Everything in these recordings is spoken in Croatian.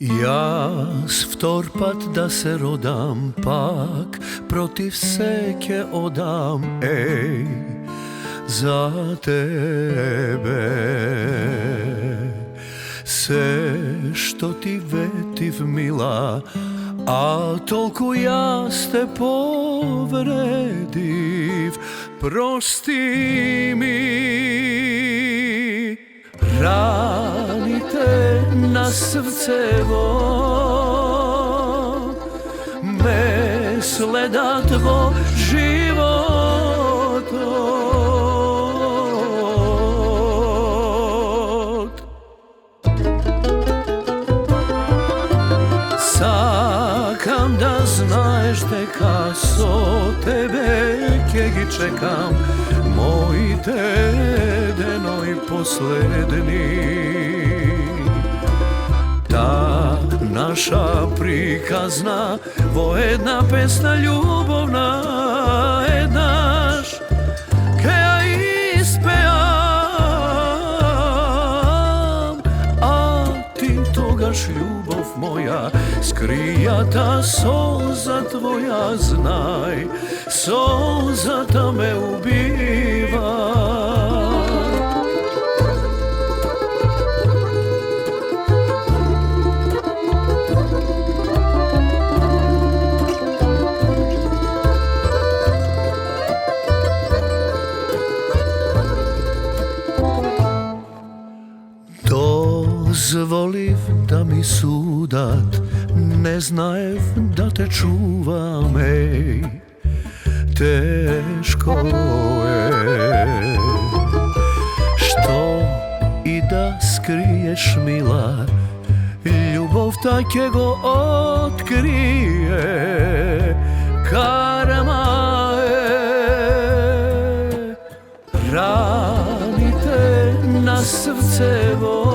Jaz vtorpat da se rodam, pak protiv seke odam, ej, za tebe. Se što ti vetiv mila, a toliko jas te povrediv, prosti mi. Ranite na srcevo, mesle da tvo život sakam da znaješ deka so tebe kegi čekam, moj tedenoj posledni. Ta naša prikazna vojedna pesna ljubovna, jednaš keja ispejam, a ti togaš ljubov moja, skrijata solza tvoja, znaj, solza ta me ubiva. Dozvoliv da mi sudat, ne znajev da te čuvam, ej, teško je. Što i da skriješ mila, ljubov takjego otkrije, karma je. Ranite na srcevo,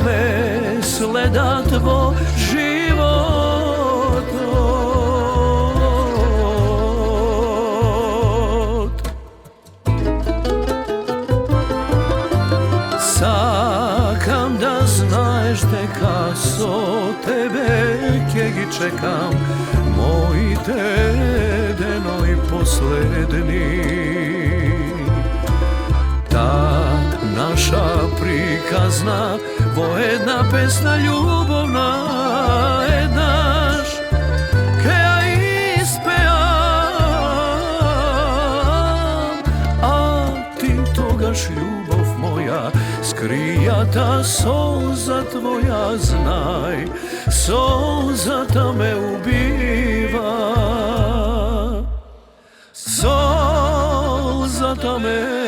mesle da tvo život sakam da znaješ deka so tebe kegi čekam, moj tedenoj posledni. Ta naša prikazna vojedna pesna ljubovna, jednaš keja ispejam, a ti togaš ljubov moja, skrijata solza tvoja, znaj, solza ta me ubiva, solza ta me